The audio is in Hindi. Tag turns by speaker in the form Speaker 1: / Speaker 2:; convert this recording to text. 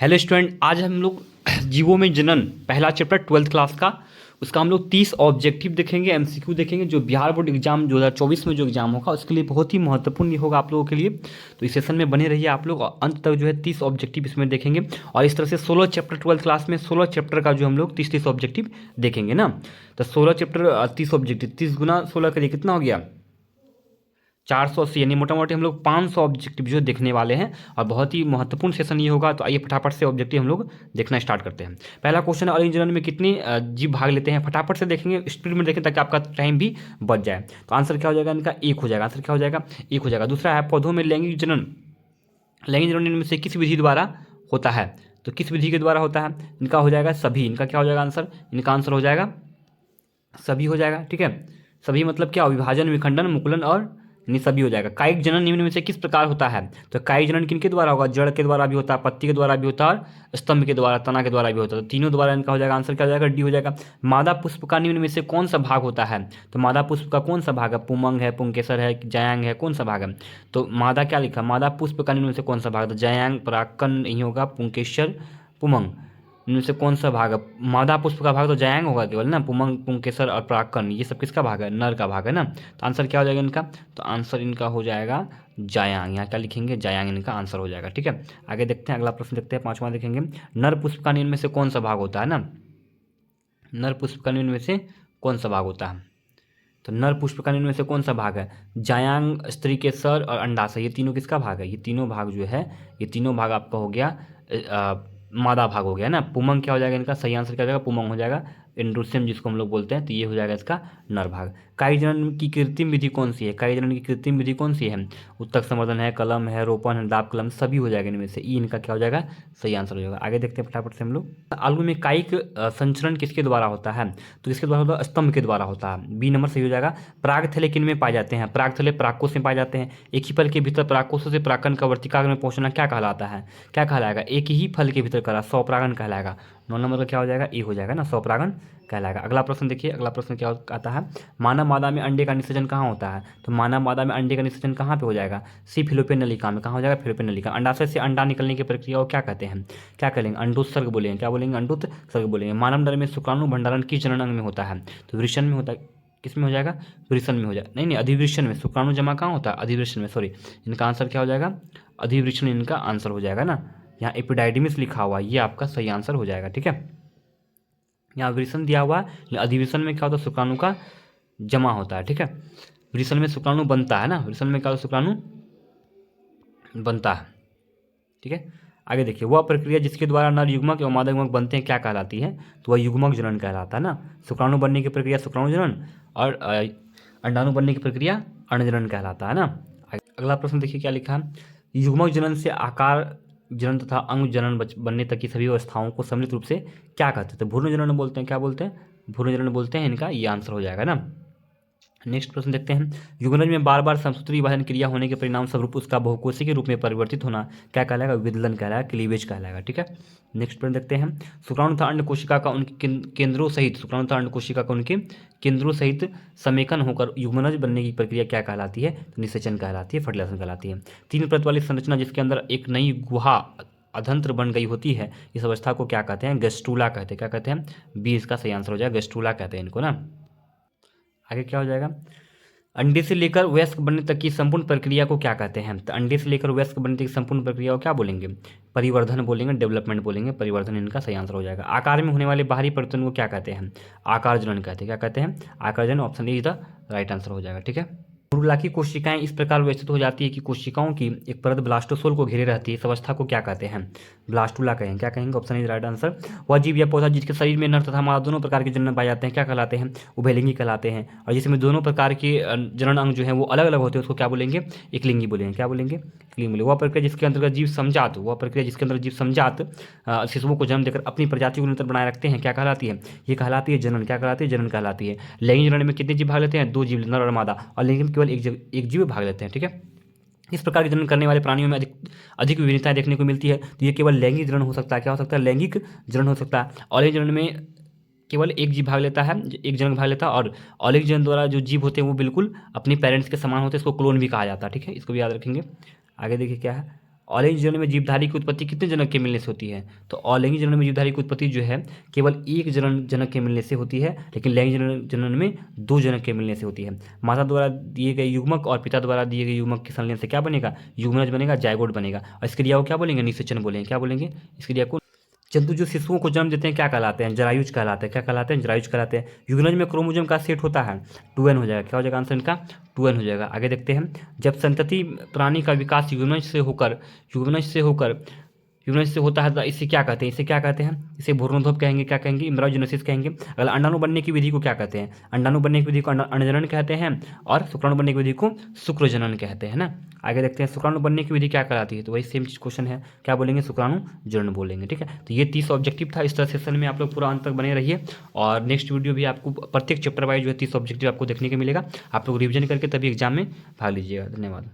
Speaker 1: हेलो स्टूडेंट, आज हम लोग जीवो में जनन पहला चैप्टर 12th क्लास का उसका हम लोग 30 ऑब्जेक्टिव देखेंगे, एमसीक्यू देखेंगे जो बिहार बोर्ड एग्जाम 2024 में जो एग्जाम होगा उसके लिए बहुत ही महत्वपूर्ण होगा आप लोगों के लिए। तो इस सेशन में बने रहिए आप लोग और अंत तक जो है 30 ऑब्जेक्टिव इसमें देखेंगे। और इस तरह से 16 चैप्टर 12th क्लास में 16 चैप्टर का जो हम लोग 30 ऑब्जेक्टिव देखेंगे ना। तो 16 चैप्टर 30 ऑब्जेक्टिव 30 गुना 16 करिए कितना हो गया 480, यानी मोटा मोटी हम लोग 500 ऑब्जेक्टिव जो देखने वाले हैं और बहुत ही महत्वपूर्ण सेशन ये होगा। तो आइए फटाफट से ऑब्जेक्टिव हम लोग देखना स्टार्ट करते हैं। पहला क्वेश्चन है, ऑरेंज रन में कितने जीव भाग लेते हैं? फटाफट से देखेंगे, स्पीड में देखें ताकि आपका टाइम भी बच जाए। तो आंसर क्या हो जाएगा इनका? एक हो जाएगा। आंसर क्या हो जाएगा? एक हो जाएगा। दूसरा है, पौधों में लैंगिक जनन, लैंगिक जनन इनमें से किस विधि द्वारा होता है? तो किस विधि के द्वारा होता है? इनका हो जाएगा सभी। इनका क्या हो जाएगा आंसर? इनका आंसर हो जाएगा सभी हो जाएगा। ठीक है, सभी मतलब क्या? विभाजन, विखंडन, मुकुलन और यानी सभी हो जाएगा। कायिक जनन निम्न में से किस प्रकार होता है? तो कायिक जनन किनके द्वारा होगा? जड़ के द्वारा भी होता है, पत्ती के द्वारा भी होता है और स्तंभ के द्वारा, तना के द्वारा भी होता है। तो तीनों द्वारा इनका हो जाएगा। आंसर क्या हो जाएगा? डी हो जाएगा। मादा पुष्प का निम्न में से कौन सा भाग होता है? तो मादा पुष्प का कौन सा भाग है? पुमंग है, पुंकेसर है, जयांग है, कौन सा भाग है? तो मादा क्या लिखा? मादा पुष्प का निम्न में से कौन सा भाग? तो जयांग, परागकण नहीं होगा, पुंकेसर, पुमंग, इनमें से कौन सा भाग है? मादा पुष्प का भाग तो जयांग होगा केवल ना। पुमंग, पुंकेसर और परागकण ये सब किसका भाग है? नर का भाग है ना। तो आंसर क्या हो जाएगा इनका? तो आंसर इनका हो जाएगा जायांग। यहाँ क्या लिखेंगे? जायांग इनका आंसर हो जाएगा। ठीक है, आगे देखते हैं, अगला प्रश्न देखते हैं, पांचवा देखेंगे। नर पुष्प का निम्न में से कौन सा भाग होता है ना? नर पुष्प का निम्न में से कौन सा भाग होता है? तो नर पुष्प का निम्न में से कौन सा भाग है? जायांग, स्त्री के सर और अंडाशय, ये तीनों किसका भाग है? ये तीनों भाग जो है, ये तीनों भाग आपका हो गया मादा भाग हो गया ना। पुमंग क्या हो जाएगा इनका? सही आंसर क्या हो जाएगा? पुमंग हो जाएगा। इंड्रोसियम जिसको हम लोग बोलते हैं, तो ये हो जाएगा इसका नर भाग। कायिक जनन की कृत्रिम विधि कौन सी है? कायिक जनन की कृत्रिम विधि कौन सी है? उत्तक संवर्धन है, कलम है, रोपण है, दाब कलम, सभी हो जाएगा इनमें से। ई इनका क्या हो जाएगा? सही आंसर हो जाएगा। आगे देखते हैं फटाफट से हम लोग। आलू में कायिक संचरण किसके द्वारा होता है? तो किसके द्वारा होता है? स्तंभ के द्वारा होता है। बी नंबर सही हो जाएगा। परागथैले किन में पाए जाते हैं? परागथैले परागकोश में पाए जाते हैं। एक ही फल के भीतर परागकोशों से परागकण का वर्तिकाग्र में पहुंचना क्या कहलाता है? क्या कहलाएगा? एक ही फल के भीतर करा स्वपरागण कहलाएगा। 9 नंबर का क्या हो जाएगा? ए हो जाएगा ना, स्वपरागण कहलाएगा। अगला प्रश्न देखिए, अगला प्रश्न क्या आता है? मानव मादा में अंडे का निषेचन कहाँ होता है? तो मानव मादा में अंडे का निषेचन कहाँ पे हो जाएगा? सी फिलोपियन नलिका में। कहाँ हो जाएगा? फिलोपियन नलिका। अंडाशय से अंडा निकलने की प्रक्रिया को क्या कहते हैं? क्या कहेंगे? अंडोत्सर्ग बोलेंगे। क्या बोलेंगे? अंडोत्सर्ग बोलेंगे। मानव नर में शुक्राणु भंडारण किस जनन अंग में होता है? तो वृषण में होता है। किस में हो जाएगा? वृषण में हो जाएगा। नहीं, अधिवृषण में। शुक्राणु जमा कहाँ होता है? अधिवृषण में, सॉरी। इनका आंसर क्या हो जाएगा? अधिवृषण इनका आंसर हो जाएगा ना। यहाँ एपिडाइडिमिस लिखा हुआ है, ये आपका सही आंसर हो जाएगा। ठीक है, यहाँ वृषण दिया हुआ है। अधिवृषण में क्या होता है? शुक्राणु का जमा होता है। ठीक है, वृषण में शुक्राणु बनता है ना। वृषण में क्या होता है? शुक्राणु बनता है। ठीक है, आगे देखिए, वह प्रक्रिया जिसके द्वारा नर युग्मक एवं मादा युग्मक बनते हैं क्या कहलाती है? तो वह युग्मक जनन कहलाता है ना। शुक्राणु बनने की प्रक्रिया शुक्राणु जनन और अंडाणु बनने की प्रक्रिया अंडजनन कहलाता है ना। अगला प्रश्न देखिए क्या लिखा है? युग्मक जनन से आकार जनन तथा अंग जनन बनने तक की सभी अवस्थाओं को सम्मिलित रूप से क्या कहते हैं? तो भ्रूण जनन बोलते हैं। क्या बोलते हैं? भ्रूण जनन बोलते हैं। इनका ये आंसर हो जाएगा ना। नेक्स्ट प्रश्न देखते हैं। युग्मनज में बार बार समसूत्री विभाजन क्रिया होने के परिणाम स्वरूप उसका बहुकोषी के रूप में परिवर्तित होना क्या कहलाएगा? विदलन कहलाएगा, क्लीवेज कहलाएगा। ठीक है, नेक्स्ट प्रश्न देखते हैं। शुक्राणु तथा अंड कोशिका का उनके केंद्रों सहित, शुक्राणु तथा अंड कोशिका का उनके केंद्रों सहित समेकन होकर युग्मनज बनने की प्रक्रिया क्या कहलाती है? तो निषेचन कहलाती है, फर्टिलाइजेशन कहलाती है। 3 परत वाली संरचना जिसके अंदर एक नई गुहा अधंत्र बन गई होती है, इस अवस्था को क्या कहते हैं? गेस्ट्रूला कहते हैं। क्या कहते हैं? बी इसका सही आंसर हो जाएगा, गेस्ट्रूला कहते हैं इनको ना। आगे क्या हो जाएगा? अंडे से लेकर वयस्क बनने तक की संपूर्ण प्रक्रिया को क्या कहते हैं? तो अंडे से लेकर वयस्क बनने तक की संपूर्ण प्रक्रिया को क्या बोलेंगे? परिवर्धन बोलेंगे, डेवलपमेंट बोलेंगे, परिवर्धन इनका सही आंसर हो जाएगा। आकार में होने वाले बाहरी परिवर्तन को क्या कहते हैं? आकार जनन कहते हैं। क्या कहते हैं? आकार जनन। Option A is the right answer हो जाएगा। ठीक है, बुरुला की कोशिकाएं इस प्रकार व्यवस्थित हो जाती है कि कोशिकाओं की एक परत ब्लास्टोसोल को घेरे रहती है। इस अवस्था को क्या कहते हैं? ब्लास्टुला कहेंगे। क्या कहेंगे? Option is right answer. वह जीव या पौधा जिसके शरीर में नर तथा मादा दोनों प्रकार के जनन पाए जाते हैं क्या कहलाते हैं? उभयलिंगी कहलाते हैं। और जिसमें दोनों प्रकार के जनन अंग जो है वो अलग अलग होते हैं उसको क्या बोलेंगे? एकलिंगी बोलेंगे। क्या बोलेंगे? एकलिंगी बोलेंगे। वह प्रक्रिया जिसके अंतर्गत जीव समजात, वह प्रक्रिया जिसके अंदर जीव समजात शिशुओं को जन्म देकर अपनी प्रजाति को निरंतर बनाए रखते हैं क्या कहलाती है? ये कहलाती है जनन। क्या कहलाती है? जनन कहलाती है। लैंगिक जनन में कितने जीव भाग लेते हैं? 2 जीव, नर और मादा। और लिंग में केवल एक जीव भाग लेते हैं। ठीक है, इस प्रकार के जनन करने वाले प्राणियों में अधिक विभिन्नताएं देखने को मिलती है। तो ये केवल लैंगिक जनन हो सकता है। क्या हो सकता है? लैंगिक जनन हो सकता है। औलिक जनन में केवल एक जीव भाग लेता है, एक जनक भाग लेता है। और औलिक जनन द्वारा जो जीव होते हैं वो बिल्कुल अपने पेरेंट्स के समान होते हैं, इसको क्लोन भी कहा जाता है। ठीक है, इसको भी याद रखेंगे। आगे देखिए क्या है? ऑरेंज जनन में जीवधारी की उत्पत्ति कितने जनक के मिलने से होती है? तो ऑरेंज जनन में जीवधारी की उत्पत्ति जो है केवल एक जनक के मिलने से होती है, लेकिन लैंगिक जनन में 2 जनक के मिलने से होती है। माता द्वारा दिए गए युग्मक और पिता द्वारा दिए गए युग्मक के संलयन से क्या बनेगा? युग्मनज बनेगा, जायगोट बनेगा। और इस क्रिया को क्या बोलेंगे? निषेचन बोलेंगे। क्या बोलेंगे इस क्रिया को? जंतु जो शिशुओं को जन्म देते हैं क्या कहलाते हैं? जरायुज कहलाते हैं। क्या कहलाते हैं? जरायुज कहलाते हैं। युग्मनज में क्रोमोसोम का सेट होता है 2n हो जाएगा। क्या हो जाएगा आंसर इनका? 2n हो जाएगा। आगे देखते हैं, जब संतति प्राणी का विकास युग्मनज से होता है तो इसे क्या कहते हैं? इसे भ्रूणोद्भव कहेंगे। क्या कहेंगे? एम्ब्रायोजेनेसिस कहेंगे। अगर अंडाणु बनने की विधि को क्या कहते हैं? अंडाणु बनने की विधि को अंडजनन कहते हैं, और शुक्राणु बनने की विधि को शुक्रजनन कहते हैं ना। आगे देखते हैं, शुक्राणु बनने की विधि क्या कहलाती है? तो वही सेम चीज क्वेश्चन है, क्या बोलेंगे? शुक्राणु जनन बोलेंगे। ठीक है, तो ये 30 ऑब्जेक्टिव था। इस तरह सेशन में आप लोग पूरा अंत तक बने रहिए, और नेक्स्ट वीडियो भी आपको प्रत्येक चैप्टर वाइज जो है 30 ऑब्जेक्टिव आपको देखने को मिलेगा। आप लोग रिविजन करके तभी एग्जाम में भाग लीजिएगा। धन्यवाद।